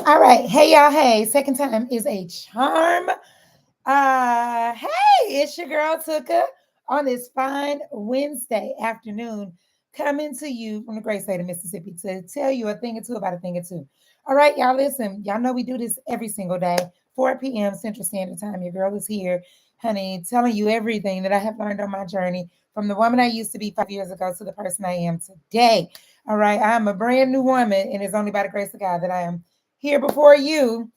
All right. Hey, y'all. Hey, second time is a charm. Hey, it's your girl Tuka on this fine Wednesday afternoon, coming to you from the great state of Mississippi to tell you a thing or two about a thing or two. All right, y'all, listen. Y'all know we do this every single day, 4 p.m. Central Standard Time. Your girl is here, honey, telling you everything that I have learned on my journey from the woman I used to be 5 years ago to the person I am today. All right, I'm a brand new woman, and it's only by the grace of God that I am here before you,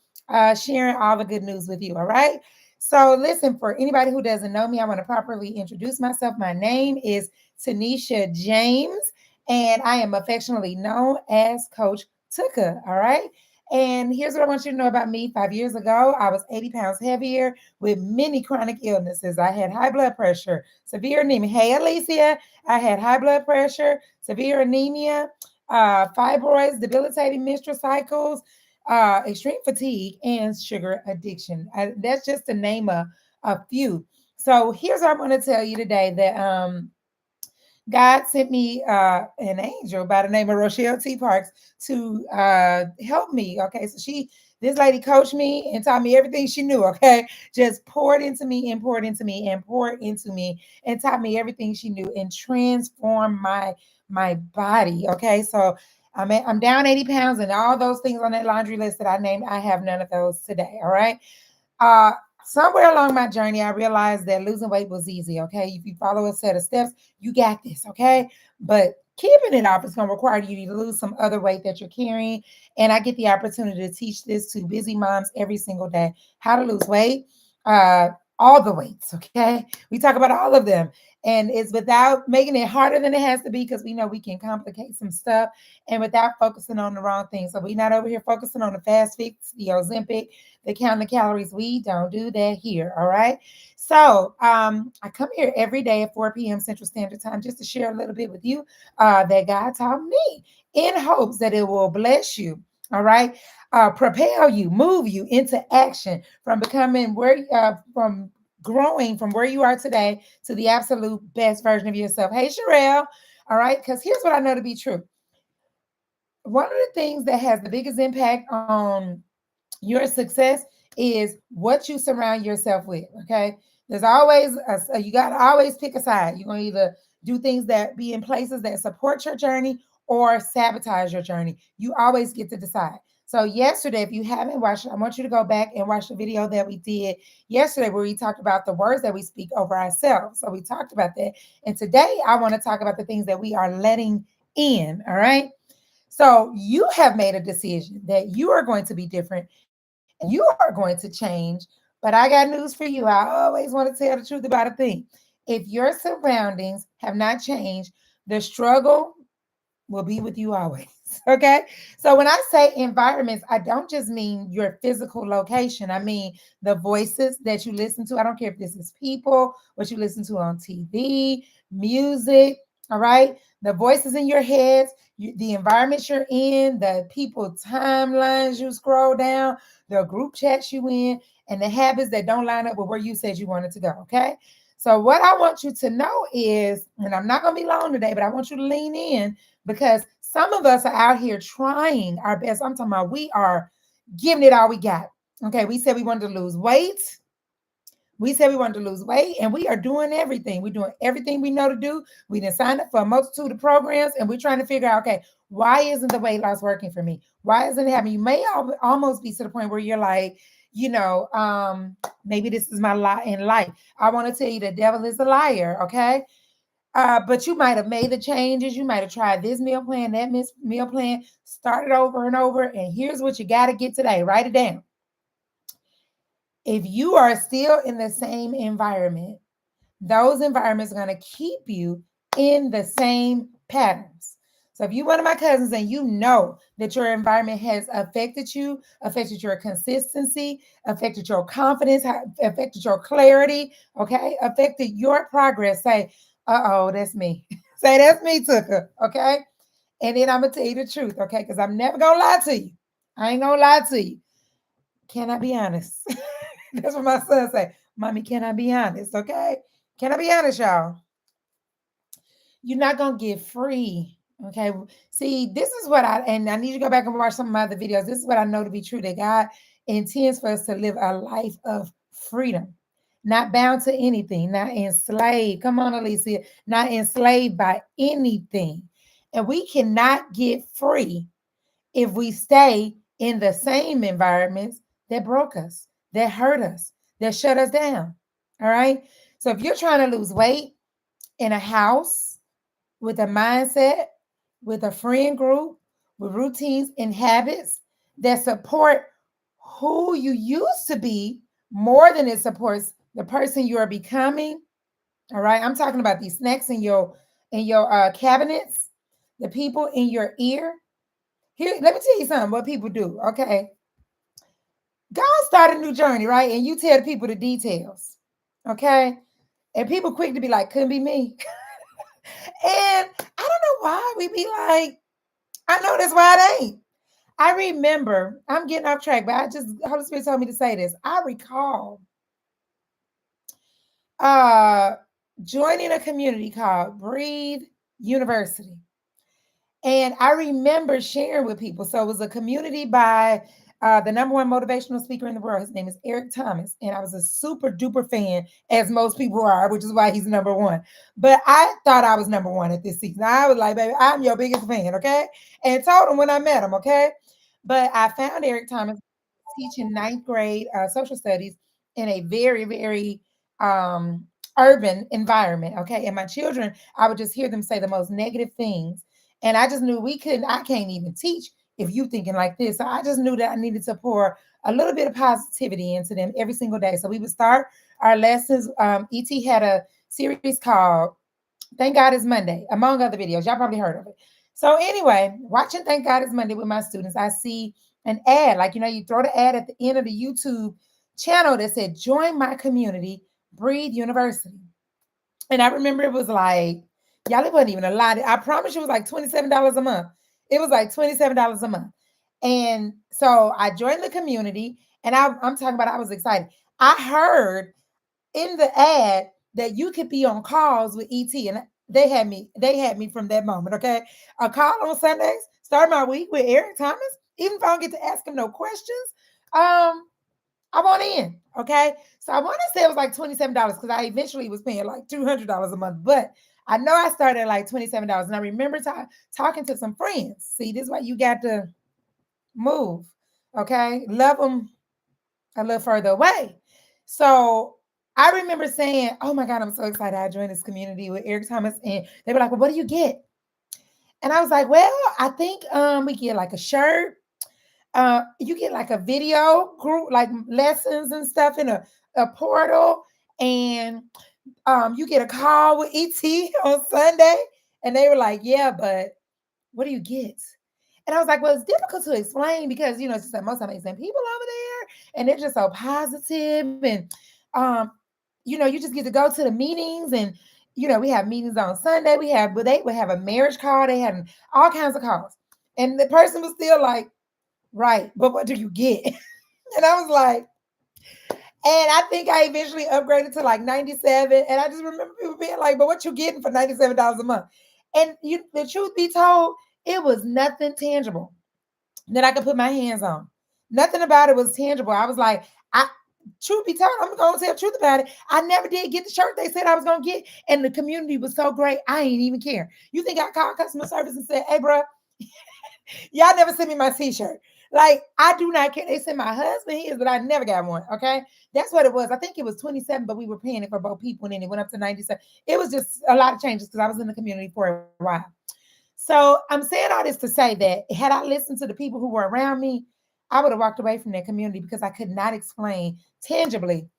sharing all the good news with you. All right. So, listen, for anybody who doesn't know me, I want to properly introduce myself. My name is Tanisha James, and I am affectionately known as Coach Tuka. All right. And here's what I want you to know about me. 5 years ago, I was 80 pounds heavier with many chronic illnesses. I had high blood pressure, severe anemia. Hey, Alicia, I had high blood pressure, severe anemia, fibroids, debilitating menstrual cycles, extreme fatigue, and sugar addiction. That's just to name a few. So here's what I'm going to tell you today that God sent me an angel by the name of Rochelle T. Parks to help me. Okay, so this lady coached me and taught me everything she knew. Okay, just poured into me and poured into me and poured into me and taught me everything she knew and transformed my body. Okay, so I'm down 80 pounds and all those things on that laundry list that I named. I have none of those today. All right. Uh, Somewhere along my journey, I realized that losing weight was easy. Okay. If you follow a set of steps, you got this. Okay. But keeping it off is going to require you to lose some other weight that you're carrying. And I get the opportunity to teach this to busy moms every single day how to lose weight. Uh, all the weights, okay? We talk about all of them. And it's without making it harder than it has to be because we know we can complicate some stuff and without focusing on the wrong things. So we're not over here focusing on the fast fix, the Ozempic, the count the calories. We don't do that here. All right. So I come here every day at 4 p.m. Central Standard Time just to share a little bit with you that God taught me in hopes that it will bless you. All right. Propel you, move you into action from becoming from growing from where you are today to the absolute best version of yourself. Hey, Sherelle. All right. Because here's what I know to be true. One of the things that has the biggest impact on your success is what you surround yourself with. Okay. There's always, you got to always pick a side. You're going to either do things that be in places that support your journey or sabotage your journey. You always get to decide. So, yesterday, if you haven't watched it, I want you to go back and watch the video that we did yesterday where we talked about the words that we speak over ourselves. So, we talked about that. And today, I want to talk about the things that we are letting in. All right. So you have made a decision that you are going to be different and you are going to change. But I got news for you. I always want to tell the truth about a thing. If your surroundings have not changed, the struggle will be with you always. Okay. So when I say environments, I don't just mean your physical location. I mean the voices that you listen to. I don't care if this is people, what you listen to on TV, music. All right. The voices in your heads, the environments you're in, the people timelines you scroll down, the group chats you in, and the habits that don't line up with where you said you wanted to go. Okay. So what I want you to know is, and I'm not going to be long today, but I want you to lean in because some of us are out here trying our best. I'm talking about we are giving it all we got. Okay, we said we wanted to lose weight. We said we wanted to lose weight, and we are doing everything. We're doing everything we know to do. We didn't sign up for a multitude of programs, and we're trying to figure out, okay, why isn't the weight loss working for me? Why isn't it happening? You may almost be to the point where you're like, maybe this is my lot in life. I want to tell you the devil is a liar, okay? But you might have made the changes. You might have tried this meal plan, that meal plan, started over and over. And here's what you got to get today. Write it down. If you are still in the same environment, those environments are going to keep you in the same patterns. So if you're one of my cousins and you know that your environment has affected you, affected your consistency, affected your confidence, affected your clarity, okay, affected your progress, say, uh-oh, that's me. Say, that's me, Tuka, okay? And then I'm going to tell you the truth, okay? Because I'm never going to lie to you. I ain't going to lie to you. Can I be honest? That's what my son say. Mommy, can I be honest, okay? Can I be honest, y'all? You're not going to get free Okay. See, this is what and I need you to go back and watch some of my other videos. This is what I know to be true, that God intends for us to live a life of freedom, not bound to anything, not enslaved. Come on, Alicia, not enslaved by anything. And we cannot get free if we stay in the same environments that broke us, that hurt us, that shut us down. All right. So if you're trying to lose weight in a house with a mindset, with a friend group, with routines and habits that support who you used to be more than it supports the person you are becoming. All right. I'm talking about these snacks in your cabinets, the people in your ear. Here, let me tell you something what people do. Okay. God started a new journey, right? And you tell the people the details. Okay. And people quick to be like, couldn't be me. And I don't know why we be like, I know that's why it ain't. I remember, I'm getting off track, but Holy Spirit told me to say this. I recall uh joining a community called Breathe University. And I remember sharing with people. So it was a community by the number one motivational speaker in the world. His name is Eric Thomas. And I was a super duper fan, as most people are, which is why he's number one. But I thought I was number one at this season. I was like, baby, I'm your biggest fan, okay? And told him when I met him, okay? But I found Eric Thomas teaching ninth grade social studies in a very, very um, urban environment. Okay. And my children, I would just hear them say the most negative things. And I just knew I can't even teach if you thinking like this. So I just knew that I needed to pour a little bit of positivity into them every single day. So we would start our lessons. ET had a series called Thank God It's Monday, among other videos. Y'all probably heard of it. So anyway, watching Thank God It's Monday with my students, I see an ad. Like, you throw the ad at the end of the YouTube channel that said, join my community, Breathe University. And I remember it was like, y'all, it wasn't even a lot. I promise you it was like $27 a month. It was like $27 a month. And so I joined the community and I'm talking about I was excited. I heard in the ad that you could be on calls with ET, and they had me from that moment. Okay, a call on Sundays, start my week with Eric Thomas. Even if I don't get to ask him no questions, um, I want in. Okay, so I want to say it was like $27 because I eventually was paying like $200 a month, but I know I started at like $27, and I remember talking to some friends. See, this is why you got to move. Okay, love them a little further away. So I remember saying, "Oh my God, I'm so excited! I joined this community with Eric Thomas," and they were like, "Well, what do you get?" And I was like, "Well, I think we get like a shirt. You get like a video group, like lessons and stuff in a portal, and you get a call with ET on Sunday." And they were like, "Yeah, but what do you get?" And I was like, well, it's difficult to explain because, it's just like most of the same people over there and they're just so positive. And, you just get to go to the meetings and, we have meetings on Sunday. They would have a marriage call. They had all kinds of calls. And the person was still like, right, but what do you get? And I was like, and I think I eventually upgraded to like 97. And I just remember people being like, but what you getting for $97 a month? And the truth be told, it was nothing tangible that I could put my hands on. Nothing about it was tangible. I was like, truth be told, I'm gonna tell the truth about it. I never did get the shirt they said I was gonna get, and the community was so great, I ain't even care. You think I called customer service and said, "Hey, bro, y'all never sent me my t-shirt." Like, I do not care. They sent my husband his, but I never got one. Okay. That's what it was. I think it was 27, but we were paying it for both people, and then it went up to 97. It was just a lot of changes because I was in the community for a while. So I'm saying all this to say that had I listened to the people who were around me, I would have walked away from that community because I could not explain tangibly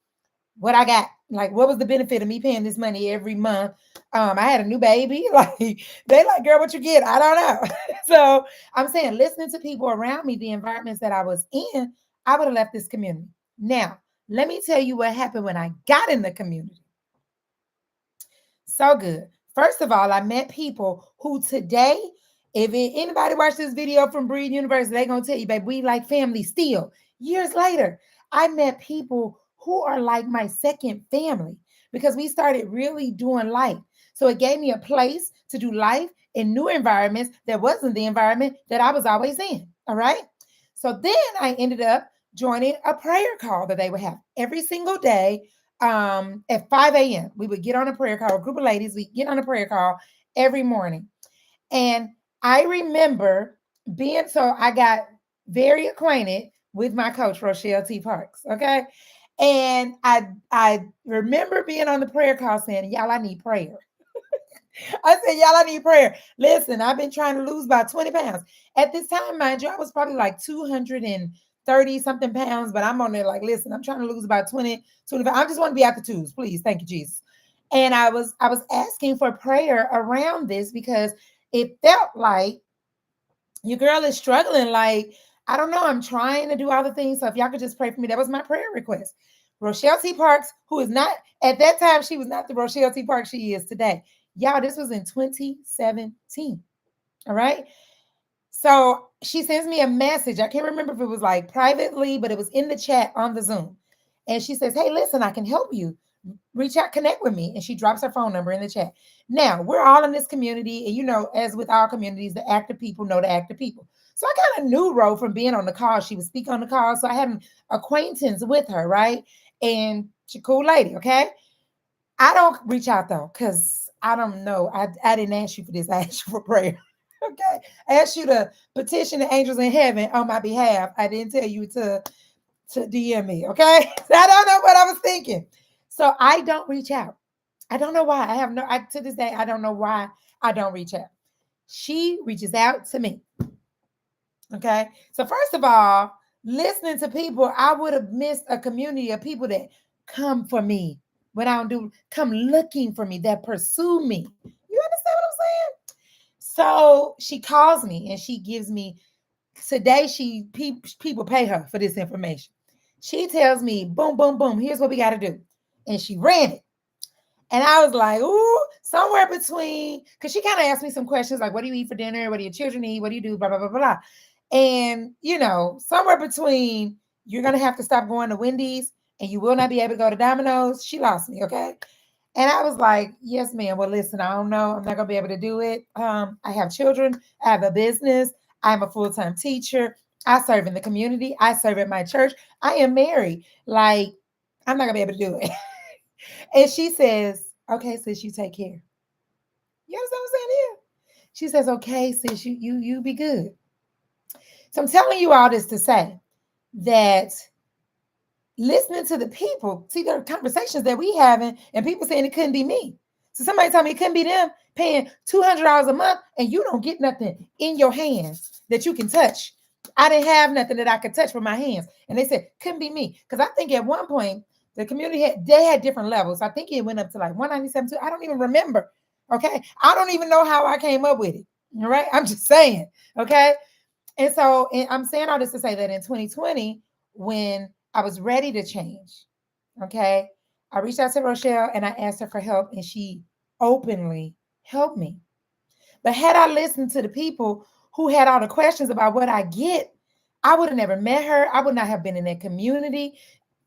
what I got. Like, what was the benefit of me paying this money every month? I had a new baby. Like, they like, girl, what you get? I don't know. So I'm saying, listening to people around me, the environments that I was in, I would have left this community. Now, let me tell you what happened when I got in the community. So good. First of all, I met people who today, if anybody watch this video from Breed University, they're going to tell you, babe, we like family still. Years later, I met people who are like my second family because we started really doing life. So it gave me a place to do life in new environments that wasn't the environment that I was always in. All right. So then I ended up joining a prayer call that they would have every single day at 5 a.m. We would get on a prayer call, a group of ladies, we get on a prayer call every morning. And I remember so I got very acquainted with my coach, Rochelle T. Parks. Okay. And I remember being on the prayer call saying, y'all, I need prayer. I said, y'all, I need prayer. Listen, I've been trying to lose about 20 pounds. At this time, mind you, I was probably like 230 something pounds, but I'm on there like, listen, I'm trying to lose about 20, 25. I just want to be at the twos, please. Thank you, Jesus. And I was asking for prayer around this because it felt like your girl is struggling. Like, I don't know, I'm trying to do all the things. So if y'all could just pray for me, that was my prayer request. Rochelle T. Parks, who is not, at that time, she was not the Rochelle T. Parks she is today. Y'all, this was in 2017. All right. So she sends me a message. I can't remember if it was like privately, but it was in the chat on the Zoom. And she says, hey, listen, I can help you. Reach out, connect with me. And she drops her phone number in the chat. Now, we're all in this community. And, you know, as with our communities, the active people know the active people. So I kind of knew Ro from being on the call. She would speak on the call. So I had an acquaintance with her, right? And she's a cool lady, okay? I don't reach out though, because I don't know. I didn't ask you for this. I asked you for prayer. Okay. I asked you to petition the angels in heaven on my behalf. I didn't tell you to DM me. Okay. So I don't know what I was thinking. So I don't reach out. I don't know why. To this day, I don't know why I don't reach out. She reaches out to me. Okay. So first of all, listening to people, I would have missed a community of people that come for me when I don't do, come looking for me, that pursue me. You understand what I'm saying? So she calls me and she gives me, today people pay her for this information. She tells me, boom, boom, boom, here's what we got to do. And she ran it. And I was like, ooh, somewhere between, because she kind of asked me some questions like, what do you eat for dinner? What do your children eat? What do you do? Blah, blah, blah, blah. And, you know, somewhere between, you're going to have to stop going to Wendy's and you will not be able to go to Domino's. She lost me, okay? And I was like, yes, ma'am. Well, listen, I don't know. I'm not going to be able to do it. I have children. I have a business. I'm a full-time teacher. I serve in the community. I serve at my church. I am married. Like, I'm not going to be able to do it. And she says, okay, sis, you take care. You understand what I'm saying here? She says, okay, sis, you be good. So I'm telling you all this to say that listening to the people, see, there are conversations that we having and people saying it couldn't be me. So somebody told me it couldn't be them paying $200 a month and you don't get nothing in your hands that you can touch. I didn't have nothing that I could touch with my hands. And they said, couldn't be me. Because I think at one point, the community they had different levels. I think it went up to like 197. I don't even remember. Okay. I don't even know how I came up with it. All right. I'm just saying. Okay. And so I'm saying all this to say that in 2020, when I was ready to change, okay, I reached out to Rochelle and I asked her for help, and she openly helped me. But had I listened to the people who had all the questions about what I get, I would have never met her. I would not have been in that community.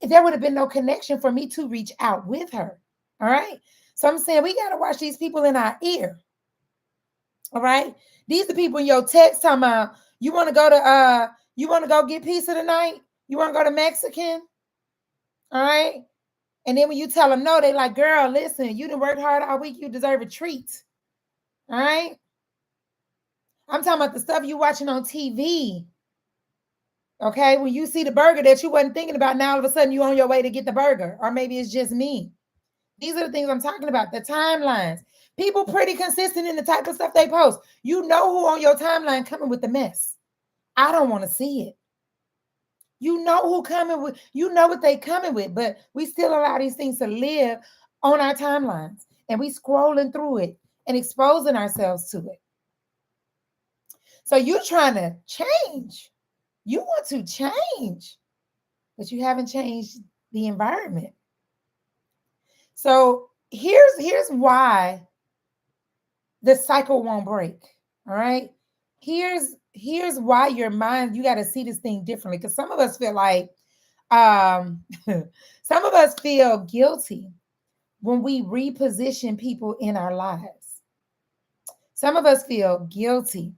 There would have been no connection for me to reach out with her. All right. So I'm saying we got to watch these people in our ear. All right. These are people in your text talking about you want to go get pizza tonight? You want to go to Mexican? All right. And then when you tell them no, they like, girl, listen, you done worked hard all week. You deserve a treat. All right. I'm talking about the stuff you watching on TV. Okay. When you see the burger that you wasn't thinking about, now all of a sudden you on your way to get the burger. Or maybe it's just me. These are the things I'm talking about. The timelines. People pretty consistent in the type of stuff they post. You know who on your timeline coming with the mess. I don't want to see it. You know who coming with, you know what they coming with, but we still allow these things to live on our timelines. And we scrolling through it and exposing ourselves to it. So you're trying to change. You want to change, but you haven't changed the environment. So here's why the cycle won't break. All right. Here's why your mind, you got to see this thing differently. Because some of us feel like some of us feel guilty when we reposition people in our lives. Some of us feel guilty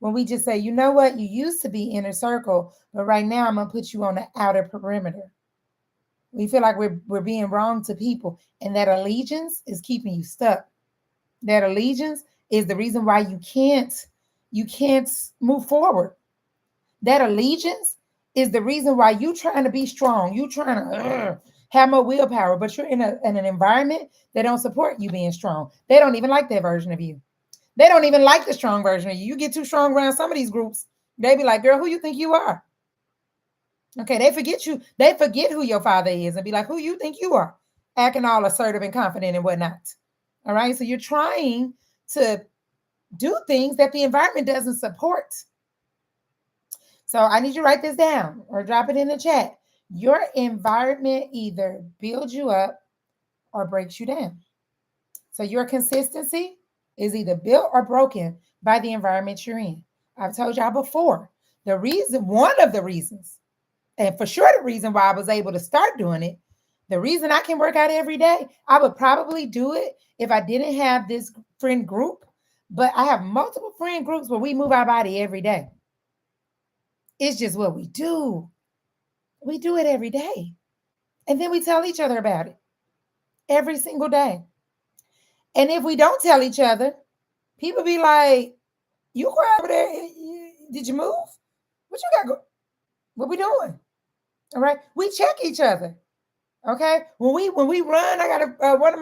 when we just say, you know what, you used to be inner circle, but right now I'm going to put you on the outer perimeter. We feel like we're being wrong to people, and that allegiance is keeping you stuck. That allegiance is the reason why you can't move forward. That allegiance is the reason why you trying to be strong. You trying to have more willpower, but you're in an environment that don't support you being strong. They don't even like that version of you. They don't even like the strong version of you. You get too strong around some of these groups, they be like, girl, who you think you are? Okay, they forget you. They forget who your father is and be like, who you think you are? Acting all assertive and confident and whatnot. All right. So you're trying to do things that the environment doesn't support. So I need you to write this down or drop it in the chat. Your environment either builds you up or breaks you down. So your consistency is either built or broken by the environment you're in. I've told y'all before, one of the reasons, and for sure the reason why I was able to start doing it, the reason I can work out every day, I would probably do it if I didn't have this friend group, but I have multiple friend groups where we move our body every day. It's just what we do. We do it every day. And then we tell each other about it every single day. And if we don't tell each other, people be like, you go over there, did you move? What you got? What we doing? All right. We check each other. Okay. When we run, I got one of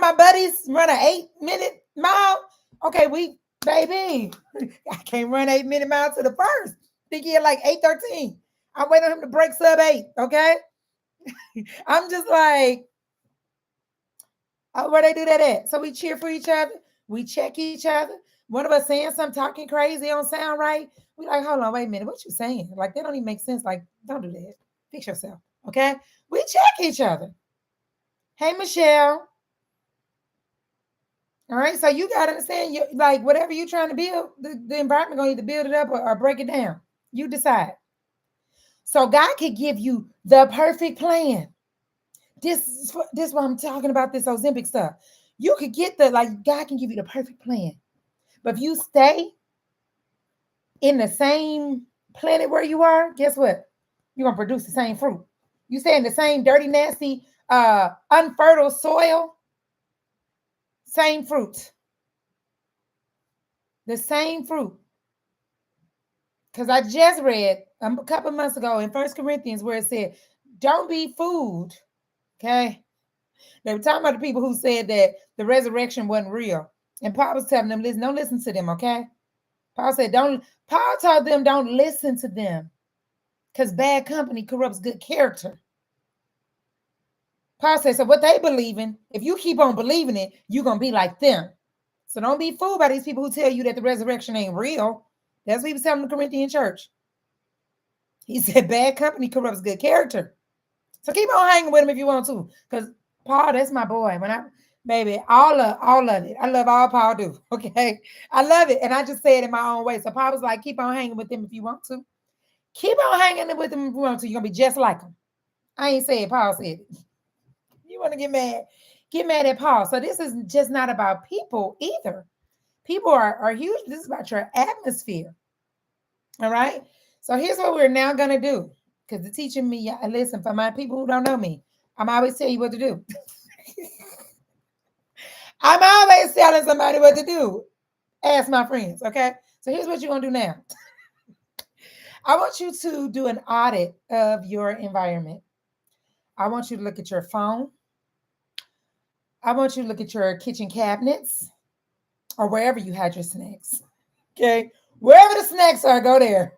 my buddies run an 8-minute mile. Okay, baby, I can't run 8-minute mile to the first. Think he had like 8:13. I'm waiting on him to break sub 8. Okay. I'm just like, where they do that at? So we cheer for each other. We check each other. One of us saying something, talking crazy, don't sound right. We like, hold on, wait a minute. What you saying? Like, that don't even make sense. Like, don't do that. Fix yourself. Okay. We check each other. Hey, Michelle. All right. So you got to understand, like, whatever you're trying to build, the environment going to either build it up or break it down. You decide. So God could give you the perfect plan. This is what I'm talking about, this Ozempic stuff. You could get God can give you the perfect plan. But if you stay in the same planet where you are, guess what? You're going to produce the same fruit. You stay in the same dirty, nasty, unfertile soil, same fruit. The same fruit. Because I just read a couple months ago in 1 Corinthians where it said, don't be fooled. Okay. They were talking about the people who said that the resurrection wasn't real. And Paul was telling them, listen, don't listen to them, okay? Paul told them, don't listen to them. Because bad company corrupts good character. Paul said, so what they believe in, if you keep on believing it, you're going to be like them. So don't be fooled by these people who tell you that the resurrection ain't real. That's what he was telling the Corinthian church. He said, bad company corrupts good character. So keep on hanging with him if you want to. Because Paul, that's my boy. Baby, all of it. I love all Paul do. Okay. I love it. And I just say it in my own way. So Paul was like, keep on hanging with him if you want to. Keep on hanging with him if you want to. You're going to be just like him. I ain't saying Paul said it. You want to get mad? Get mad at Paul. So this is just not about people either. People are huge. This is about your atmosphere. All right. So here's what we're now going to do. Because they're teaching me, listen, for my people who don't know me, I'm always telling you what to do. I'm always telling somebody what to do. Ask my friends, okay? So here's what you're going to do now. I want you to do an audit of your environment. I want you to look at your phone. I want you to look at your kitchen cabinets or wherever you had your snacks, okay? Wherever the snacks are, go there.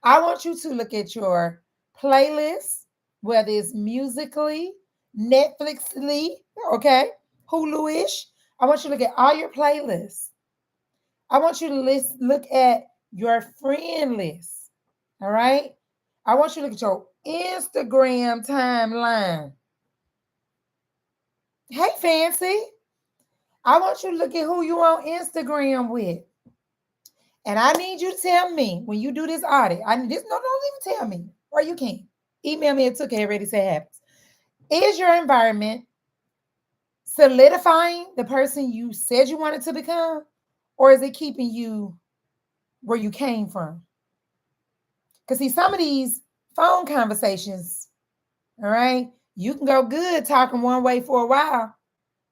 I want you to look at your playlist, whether it's Musically, Netflixly, okay, Hulu-ish. I want you to look at all your playlists. I want you to look at your friend list, all right? I want you to look at your Instagram timeline. Hey, Fancy. I want you to look at who you on Instagram with. And I need you to tell me when you do this audit. Don't even tell me, or you can email me at tookheadreadysahappens. Is your environment solidifying the person you said you wanted to become, or is it keeping you where you came from? Because see, some of these phone conversations, all right, you can go good talking one way for a while,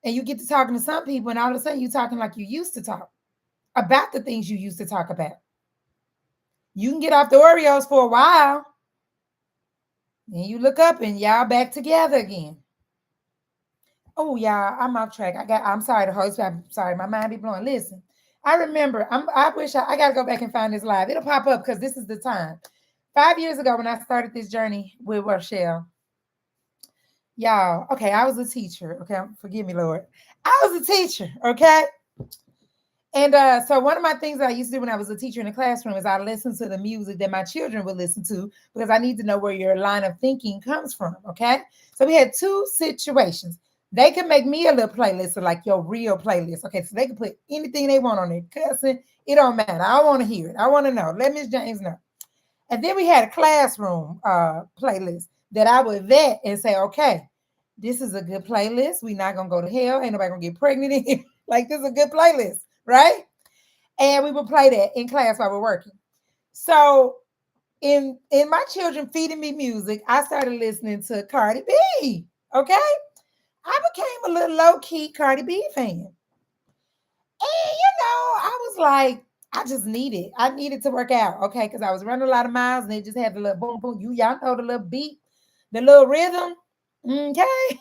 and you get to talking to some people, and all of a sudden you're talking like you used to talk about the things you used to talk about. You can get off the Oreos for a while, and you look up and y'all back together again. Oh, y'all, I'm off track. I'm sorry, the host. I'm sorry, my mind be blowing. Listen, I remember. I wish I got to go back and find this live. It'll pop up because this is the time. 5 years ago, when I started this journey with Rochelle, y'all. Okay, I was a teacher. Okay, forgive me, Lord. I was a teacher. Okay. And so one of my things that I used to do when I was a teacher in the classroom is I listened to the music that my children would listen to because I need to know where your line of thinking comes from. Okay. So we had two situations. They could make me a little playlist of like your real playlist. Okay. So they can put anything they want on there. Cussing, it don't matter. I want to hear it. I want to know. Let Miss James know. And then we had a classroom playlist that I would vet and say, okay, this is a good playlist. We're not going to go to hell. Ain't nobody going to get pregnant in here. Like, this is a good playlist. Right? And we would play that in class while we're working. So in my children feeding me music, I started listening to Cardi B. Okay. I became a little low-key Cardi B fan. And I was like, I needed to work out. Okay. Because I was running a lot of miles and it just had the little boom, boom. Y'all know the little beat, the little rhythm. Okay.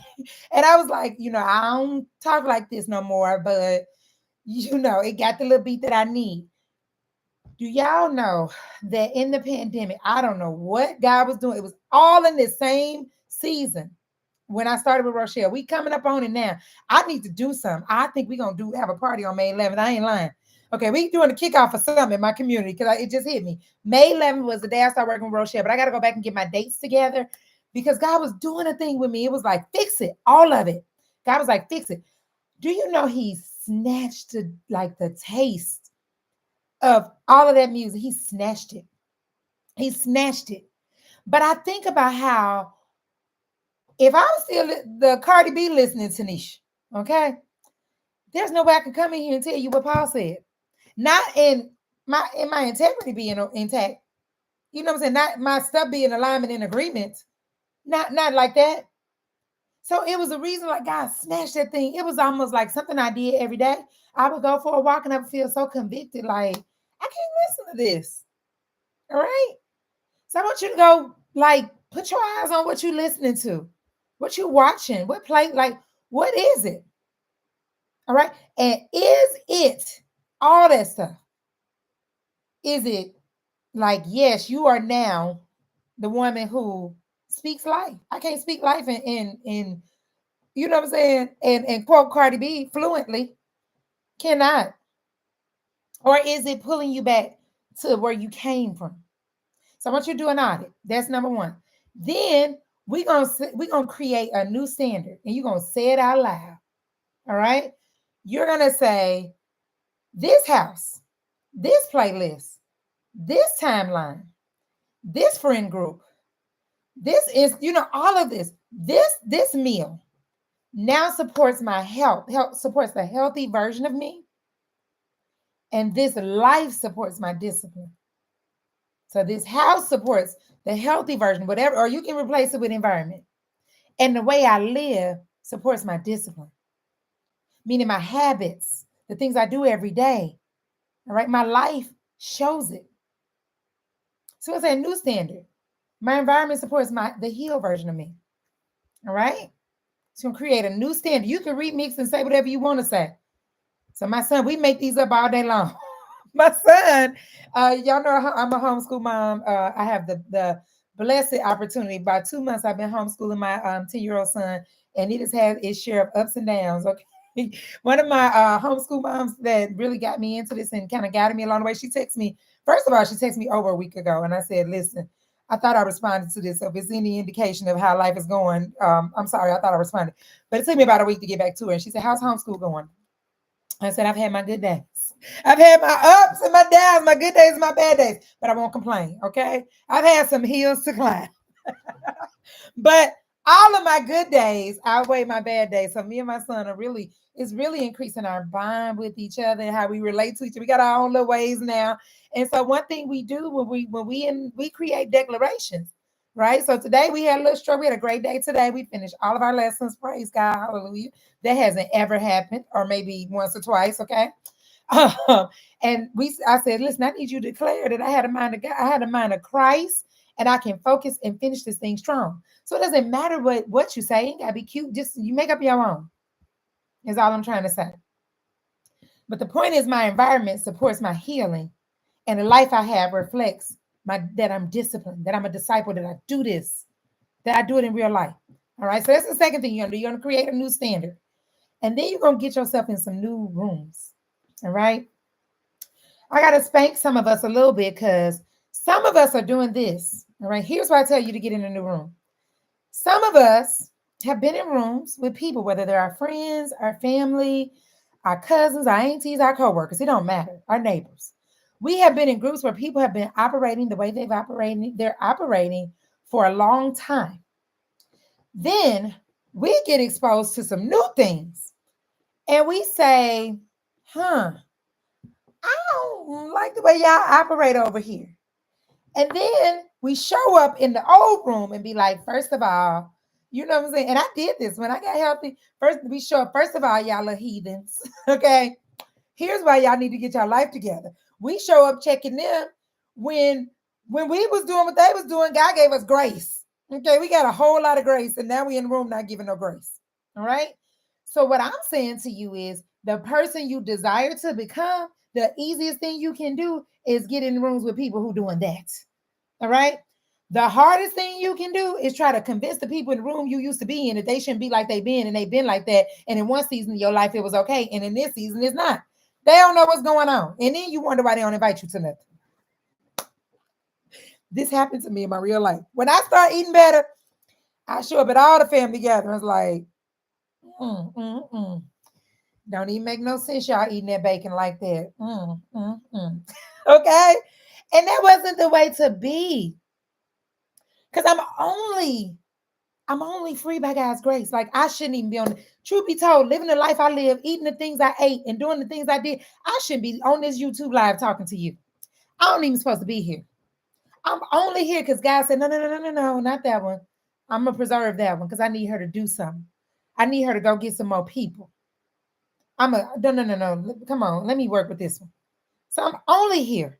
And I was like, I don't talk like this no more, but it got the little beat that I need. Do y'all know that in the pandemic, I don't know what God was doing. It was all in the same season when I started with Rochelle. We coming up on it now. I need to do something. I think we're going to have a party on May 11th. I ain't lying. Okay, we doing a kickoff for something in my community because it just hit me. May 11th was the day I started working with Rochelle, but I got to go back and get my dates together because God was doing a thing with me. It was like, fix it, all of it. God was like, fix it. Do you know he snatched the taste of all of that music? He snatched it. He snatched it. But I think about how if I'm still the Cardi B listening to Nisha, okay, there's no way I can come in here and tell you what Paul said. Not in my integrity being intact. You know what I'm saying? Not my stuff being in alignment and agreement. Not like that. So it was a reason like God snatched that thing. It was almost like something I did every day. I would go for a walk and I would feel so convicted, like, I can't listen to this. All right. So I want you to go, like, put your eyes on what you're listening to, what you're watching, what is it? All right. And is it all that stuff? Is it like, yes, you are now the woman who speaks life? I can't speak life in you know what I'm saying? And quote Cardi B fluently. Cannot. Or is it pulling you back to where you came from? So I want you to do an audit. That's number one. Then we're gonna create a new standard, and you're gonna say it out loud. All right. You're gonna say, this house, this playlist, this timeline, this friend group, this is, all of this meal now supports my health supports the healthy version of me, and this life supports my discipline. So this house supports the healthy version, whatever, or you can replace it with environment. And the way I live supports my discipline, meaning my habits, the things I do every day. All right. My life shows it. So it's a new standard. My environment supports the healed version of me. All right. It's going to create a new standard. You can remix and say whatever you want to say. So my son, we make these up all day long. My son, y'all know I'm a homeschool mom. I have the blessed opportunity. About 2 months, I've been homeschooling my 10-year-old son, and it has had its share of ups and downs. Okay, one of my homeschool moms that really got me into this and kind of guided me along the way. She texted me. First of all, she texted me over a week ago, and I said, "Listen, I thought I responded to this. So if it's any indication of how life is going, I'm sorry. I thought I responded, but it took me about a week to get back to her." And she said, "How's homeschool going?" I said, "I've had my good days. I've had my ups and my downs, my good days and my bad days, but I won't complain, okay? I've had some hills to climb." But All of my good days outweigh my bad days. So me and my son are really, it's really increasing our bond with each other and how we relate to each other. We got our own little ways now. And so one thing we do when we create declarations, right? So today we had a little struggle. We had a great day today. We finished all of our lessons. Praise God, hallelujah. That hasn't ever happened, or maybe once or twice, okay? Um, and I said, listen, I need you to declare that I had a mind of God, I had a mind of Christ, and I can focus and finish this thing strong. So it doesn't matter what you say. It ain't gotta be cute. Just you make up your own. Is all I'm trying to say. But the point is, my environment supports my healing, and the life I have reflects my that I'm disciplined, that I'm a disciple, that I do this, that I do it in real life. All right. So that's the second thing you're gonna do. You're gonna create a new standard, and then you're gonna get yourself in some new rooms. All right. I gotta spank some of us a little bit because some of us are doing this. All right. Here's why I tell you to get in a new room. Some of us have been in rooms with people, whether they're our friends, our family, our cousins, our aunties, our coworkers, it don't matter, our neighbors. We have been in groups where people have been operating the way they're operating for a long time. Then we get exposed to some new things and we say, huh, I don't like the way y'all operate over here. And then we show up in the old room and be like, first of all, you know what I'm saying? And I did this when I got healthy. First, we show up, first of all, y'all are heathens. Okay. Here's why y'all need to get your life together. We show up checking them when we was doing what they was doing, God gave us grace. Okay, we got a whole lot of grace, and now we in the room not giving no grace. All right. So what I'm saying to you is the person you desire to become, the easiest thing you can do is get in rooms with people who doing that. All right. The hardest thing you can do is try to convince the people in the room you used to be in that they shouldn't be like they've been and they've been like that. And in one season of your life, it was okay. And in this season, it's not. They don't know what's going on. And then you wonder why they don't invite you to nothing. This happened to me in my real life. When I start eating better, I show up at all the family gatherings like, don't even make no sense y'all eating that bacon like that. Okay? And that wasn't the way to be. Because I'm only free by God's grace. Like I shouldn't even be on. Truth be told, living the life I live, eating the things I ate, and doing the things I did, I shouldn't be on this YouTube live talking to you. I don't even supposed to be here. I'm only here because God said, no, no, no, no, no, no, not that one. I'm gonna preserve that one because I need her to do something. I need her to go get some more people. No, no, no, no. Come on, let me work with this one. So I'm only here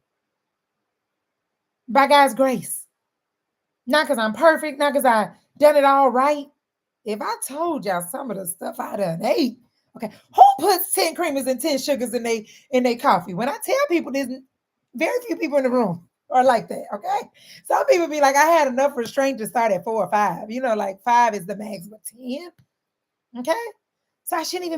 by God's grace. Not because I'm perfect, not because I done it all right. If I told y'all some of the stuff I done ate, okay, who puts 10 creamers and 10 sugars in their coffee? When I tell people, there's very few people in the room are like that. Okay, some people be like, I had enough restraint to start at 4 or 5. Like 5 is the max, but 10. Okay, so I shouldn't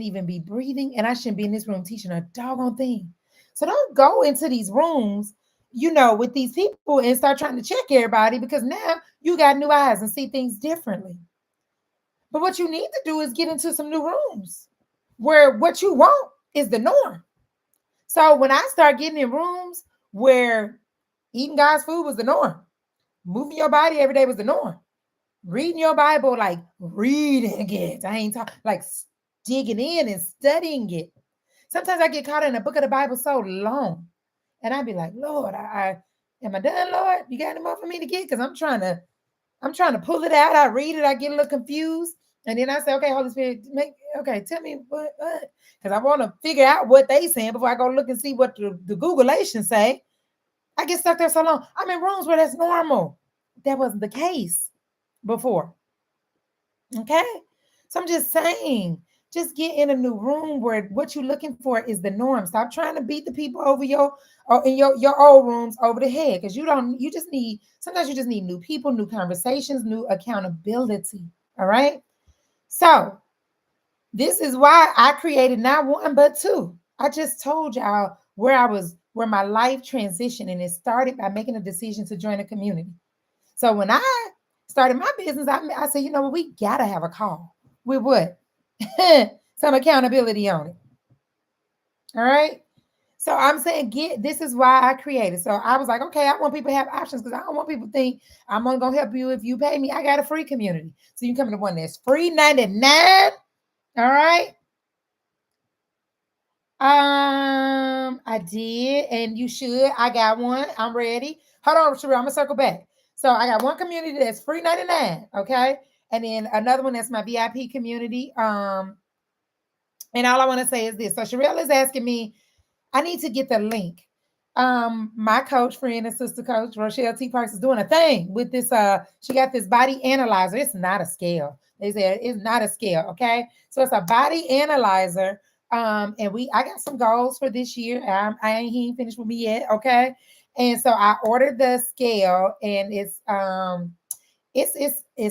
even be breathing, and I shouldn't be in this room teaching a doggone thing. So don't go into these rooms with these people and start trying to check everybody because now you got new eyes and see things differently. But what you need to do is get into some new rooms where what you want is the norm. So when I start getting in rooms where eating God's food was the norm, moving your body every day was the norm, reading your Bible, like reading it. I ain't talking like digging in and studying it. Sometimes I get caught in a book of the Bible so long. And I'd be like, Lord, I am I done, Lord? You got any more for me to get? Because I'm trying to pull it out. I read it, I get a little confused. And then I say, okay, Holy Spirit, tell me what, because I want to figure out what they saying before I go look and see what the Googleations say. I get stuck there so long. I'm in rooms where that's normal. That wasn't the case before. Okay. So I'm just saying, just get in a new room where what you're looking for is the norm. Stop trying to beat the people over in your old rooms over the head. Because sometimes you just need new people, new conversations, new accountability. All right. So this is why I created not one, but two. I just told y'all where my life transitioned, and it started by making a decision to join a community. So when I started my business, I said, what? We got to have a call with what? Some accountability on it. All right. So I'm saying get this is why I created. So I was like, okay, I want people to have options because I don't want people to think I'm only gonna help you if you pay me. I got a free community. So you come to one that's free 99. All right. I did, and you should. I got one. I'm ready. Hold on, Sheree. I'm gonna circle back. So I got one community that's free 99. Okay. And then another one that's my VIP community. And all I want to say is this. So Sherelle is asking me, I need to get the link. My coach friend and sister coach, Rochelle T. Parks, is doing a thing with this. She got this body analyzer. It's not a scale. They said it's not a scale. Okay. So it's a body analyzer. And I got some goals for this year. He ain't finished with me yet. Okay. And so I ordered the scale, and it's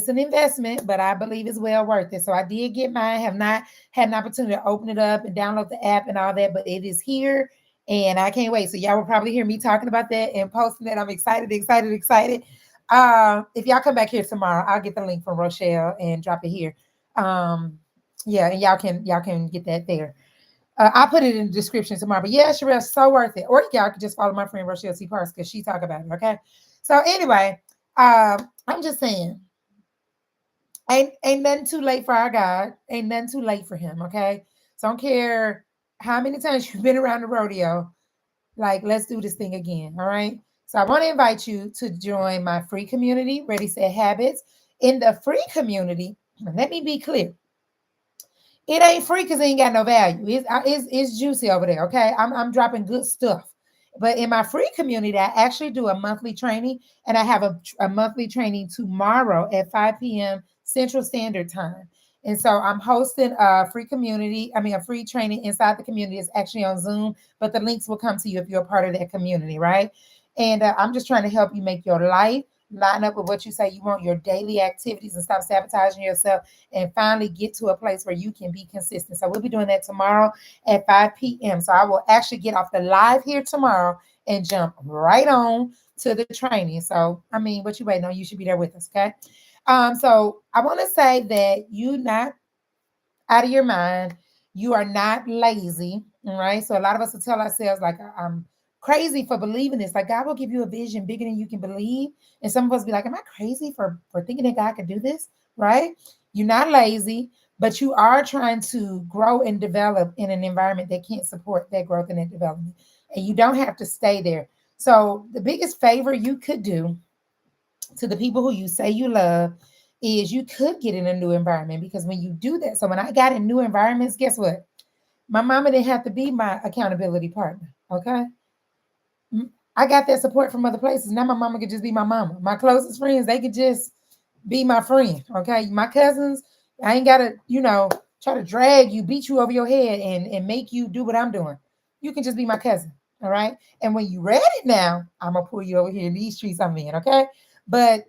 an investment, but I believe it's well worth it. So I did get mine. Have not had an opportunity to open it up and download the app and all that, but it is here, and I can't wait. So y'all will probably hear me talking about that and posting that. I'm excited, excited, excited. If y'all come back here tomorrow, I'll get the link from Rochelle and drop it here. Yeah, and y'all can get that there. I'll put it in the description tomorrow. But yeah, Sherelle, so worth it. Or y'all can just follow my friend Rochelle C. Parks because she talk about it. Okay. So anyway, I'm just saying, ain't nothing too late for our God. Ain't nothing too late for him. Okay. So I don't care how many times you've been around the rodeo. Like, let's do this thing again. All right. So I want to invite you to join my free community, Ready Set Habits. In the free community, let me be clear. It ain't free because it ain't got no value. It's juicy over there. Okay. I'm dropping good stuff. But in my free community, I actually do a monthly training, and I have a monthly training tomorrow at 5 p.m. Central Standard Time. And so I'm hosting a free community, a free training inside the community. It's actually on Zoom, but the links will come to you if you're a part of that community, right? And I'm just trying to help you make your life line up with what you say you want, your daily activities, and stop sabotaging yourself, and finally get to a place where you can be consistent. So we'll be doing that tomorrow at 5 p.m. So I will actually get off the live here tomorrow and jump right on to the training. So, what you waiting on? You should be there with us, okay? So I want to say that you not out of your mind. You are not lazy, all right? So a lot of us will tell ourselves, like, I'm crazy for believing this. Like, God will give you a vision bigger than you can believe. And some of us be like, am I crazy for thinking that God could do this, right? You're not lazy, but you are trying to grow and develop in an environment that can't support that growth and that development. And you don't have to stay there. So the biggest favor you could do to the people who you say you love is you could get in a new environment, because when you do that, so when I got in new environments, guess what? My mama didn't have to be my accountability partner. Okay. I got that support from other places. Now my mama could just be my mama. My closest friends, they could just be my friend. Okay. My cousins, I ain't gotta, try to drag you, beat you over your head and make you do what I'm doing. You can just be my cousin. All right. And when you read it now, I'm gonna pull you over here in these streets I'm in. Okay. But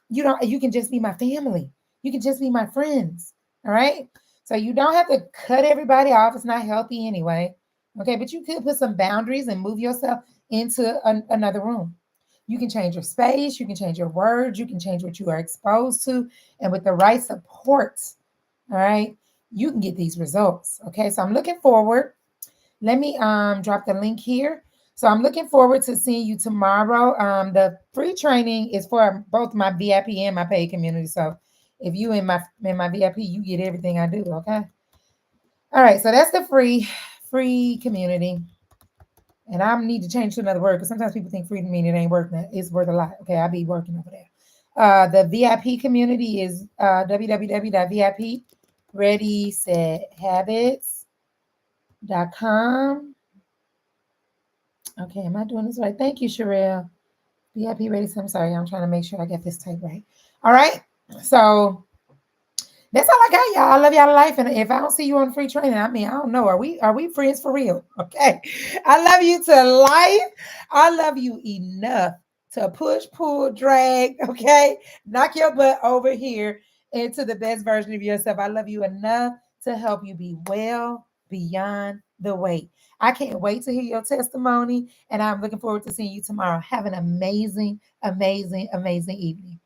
you can just be my family. You can just be my friends. All right. So you don't have to cut everybody off. It's not healthy anyway. Okay. But you could put some boundaries and move yourself into another room. You can change your space. You can change your words. You can change what you are exposed to. And with the right supports, all right, you can get these results. Okay. So I'm looking forward. Let me drop the link here. So I'm looking forward to seeing you tomorrow. The free training is for both my VIP and my paid community. So if you in my VIP, you get everything I do. Okay. All right. So that's the free community. And I need to change to another word, because sometimes people think free to mean it ain't worth that. It's worth a lot. Okay. I'll be working over there. The VIP community is www.vip ready set habits.com. Okay, am I doing this right? Thank you, Sherelle. VIP ready. I'm sorry, I'm trying to make sure I get this type right. All right. So that's all I got, y'all. I love y'all to life. And if I don't see you on free training, I don't know. Are we friends for real? Okay. I love you to life. I love you enough to push, pull, drag. Okay. Knock your butt over here into the best version of yourself. I love you enough to help you be well beyond the wait. I can't wait to hear your testimony. And I'm looking forward to seeing you tomorrow. Have an amazing, amazing, amazing evening.